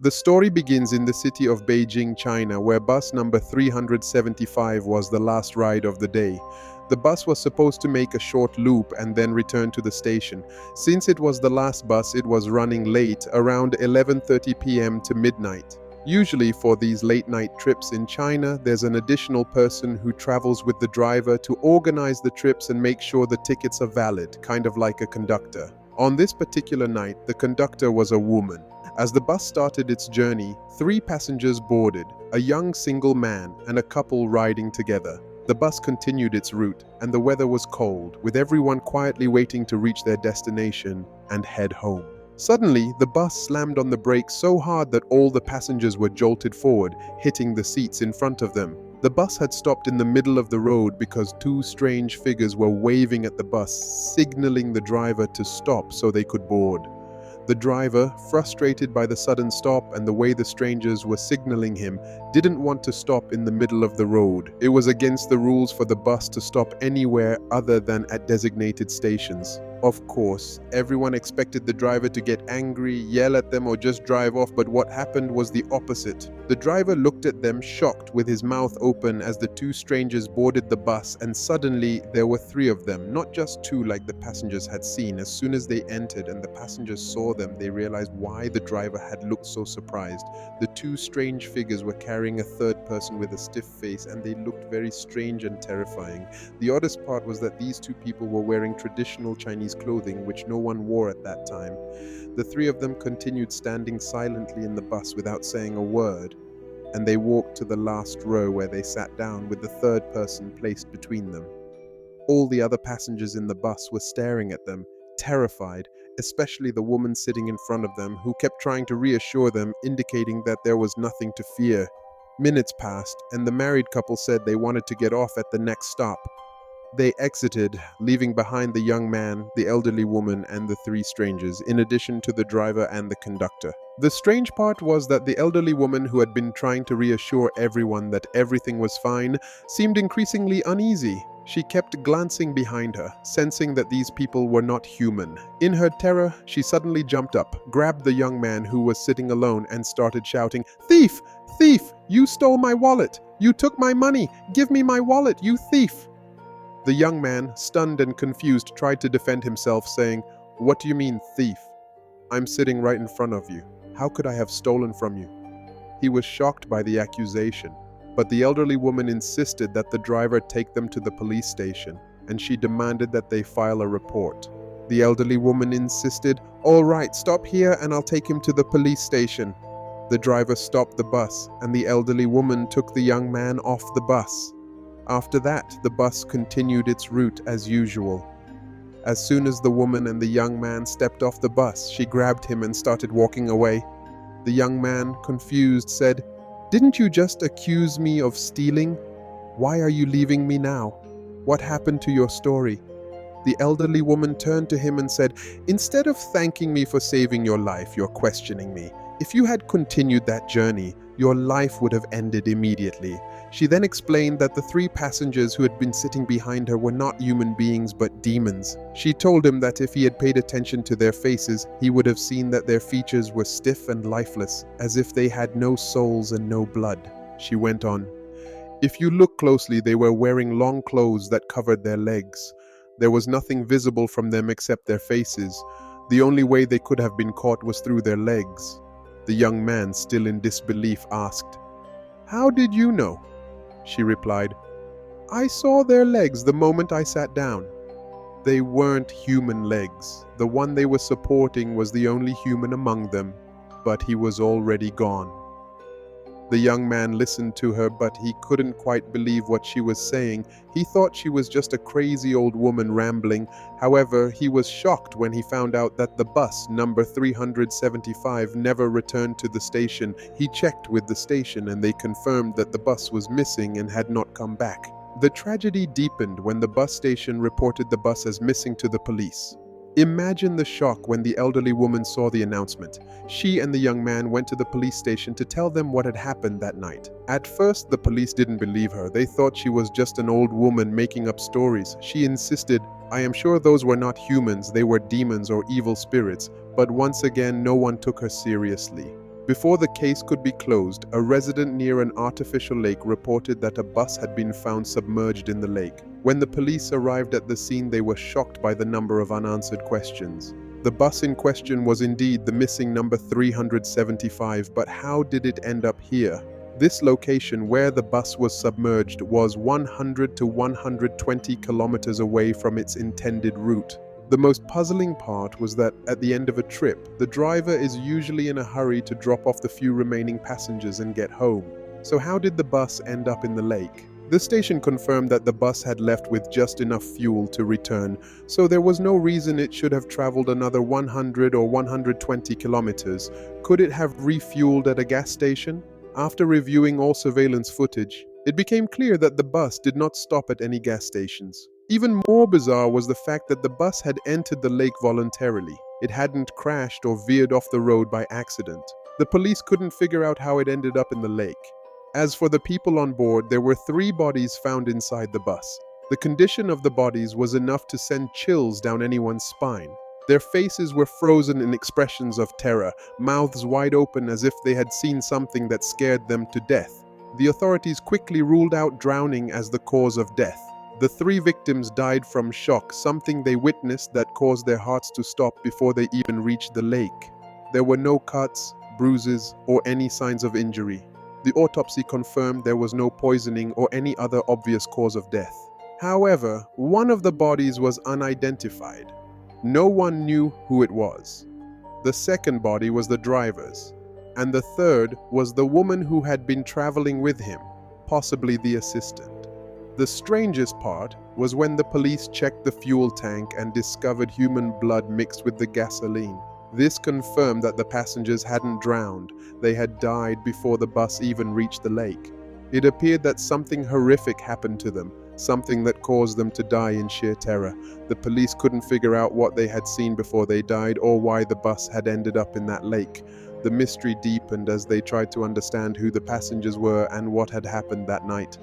The story begins in the city of Beijing, China, where bus number 375 was the last ride of the day. The bus was supposed to make a short loop and then return to the station. Since it was the last bus, it was running late, around 11:30 p.m. to midnight. Usually for these late-night trips in China, there's an additional person who travels with the driver to organize the trips and make sure the tickets are valid, kind of like a conductor. On this particular night, the conductor was a woman. As the bus started its journey, 3 passengers boarded, a young single man and a couple riding together. The bus continued its route, and the weather was cold, with everyone quietly waiting to reach their destination and head home. Suddenly, the bus slammed on the brakes so hard that all the passengers were jolted forward, hitting the seats in front of them. The bus had stopped in the middle of the road because 2 strange figures were waving at the bus, signaling the driver to stop so they could board. The driver, frustrated by the sudden stop and the way the strangers were signaling him, didn't want to stop in the middle of the road. It was against the rules for the bus to stop anywhere other than at designated stations. Of course, everyone expected the driver to get angry, yell at them, or just drive off, but what happened was the opposite. The driver looked at them shocked with his mouth open as the 2 strangers boarded the bus, and suddenly there were 3 of them, not just 2 like the passengers had seen. As soon as they entered and the passengers saw them, they realized why the driver had looked so surprised. The 2 strange figures were carrying a third person with a stiff face, and they looked very strange and terrifying. The oddest part was that these 2 people were wearing traditional Chinese clothing, which no one wore at that time. The 3 of them continued standing silently in the bus without saying a word, and they walked to the last row where they sat down with the third person placed between them. All the other passengers in the bus were staring at them, terrified, especially the woman sitting in front of them, who kept trying to reassure them, indicating that there was nothing to fear. Minutes passed, and the married couple said they wanted to get off at the next stop. They exited, leaving behind the young man, the elderly woman, and the 3 strangers, in addition to the driver and the conductor. The strange part was that the elderly woman, who had been trying to reassure everyone that everything was fine, seemed increasingly uneasy. She kept glancing behind her, sensing that these people were not human. In her terror, she suddenly jumped up, grabbed the young man who was sitting alone, and started shouting, "Thief! Thief! You stole my wallet! You took my money! Give me my wallet, you thief!" The young man, stunned and confused, tried to defend himself, saying, "What do you mean, thief? I'm sitting right in front of you. How could I have stolen from you?" He was shocked by the accusation, but the elderly woman insisted that the driver take them to the police station, and she demanded that they file a report. The elderly woman insisted, "All right, stop here and I'll take him to the police station." The driver stopped the bus, and the elderly woman took the young man off the bus. After that, the bus continued its route as usual. As soon as the woman and the young man stepped off the bus, she grabbed him and started walking away. The young man, confused, said, "Didn't you just accuse me of stealing? Why are you leaving me now? What happened to your story?" The elderly woman turned to him and said, "Instead of thanking me for saving your life, you're questioning me. If you had continued that journey, your life would have ended immediately." She then explained that the 3 passengers who had been sitting behind her were not human beings but demons. She told him that if he had paid attention to their faces, he would have seen that their features were stiff and lifeless, as if they had no souls and no blood. She went on, "If you look closely, they were wearing long clothes that covered their legs. There was nothing visible from them except their faces. The only way they could have been caught was through their legs." The young man, still in disbelief, asked, "How did you know?" She replied, "I saw their legs the moment I sat down." They weren't human legs. The one they were supporting was the only human among them, but he was already gone. The young man listened to her, but he couldn't quite believe what she was saying. He thought she was just a crazy old woman rambling. However, he was shocked when he found out that the bus, number 375, never returned to the station. He checked with the station and they confirmed that the bus was missing and had not come back. The tragedy deepened when the bus station reported the bus as missing to the police. Imagine the shock when the elderly woman saw the announcement. She and the young man went to the police station to tell them what had happened that night. At first, the police didn't believe her. They thought she was just an old woman making up stories. She insisted, "I am sure those were not humans, they were demons or evil spirits." But once again, no one took her seriously. Before the case could be closed, a resident near an artificial lake reported that a bus had been found submerged in the lake. When the police arrived at the scene, they were shocked by the number of unanswered questions. The bus in question was indeed the missing number 375, but how did it end up here? This location where the bus was submerged was 100 to 120 kilometers away from its intended route. The most puzzling part was that at the end of a trip, the driver is usually in a hurry to drop off the few remaining passengers and get home. So how did the bus end up in the lake? The station confirmed that the bus had left with just enough fuel to return, so there was no reason it should have traveled another 100 or 120 kilometers. Could it have refueled at a gas station? After reviewing all surveillance footage, it became clear that the bus did not stop at any gas stations. Even more bizarre was the fact that the bus had entered the lake voluntarily. It hadn't crashed or veered off the road by accident. The police couldn't figure out how it ended up in the lake. As for the people on board, there were 3 bodies found inside the bus. The condition of the bodies was enough to send chills down anyone's spine. Their faces were frozen in expressions of terror, mouths wide open as if they had seen something that scared them to death. The authorities quickly ruled out drowning as the cause of death. The 3 victims died from shock, something they witnessed that caused their hearts to stop before they even reached the lake. There were no cuts, bruises, or any signs of injury. The autopsy confirmed there was no poisoning or any other obvious cause of death. However, one of the bodies was unidentified. No one knew who it was. The second body was the driver's, and the third was the woman who had been traveling with him, possibly the assistant. The strangest part was when the police checked the fuel tank and discovered human blood mixed with the gasoline. This confirmed that the passengers hadn't drowned, they had died before the bus even reached the lake. It appeared that something horrific happened to them, something that caused them to die in sheer terror. The police couldn't figure out what they had seen before they died or why the bus had ended up in that lake. The mystery deepened as they tried to understand who the passengers were and what had happened that night.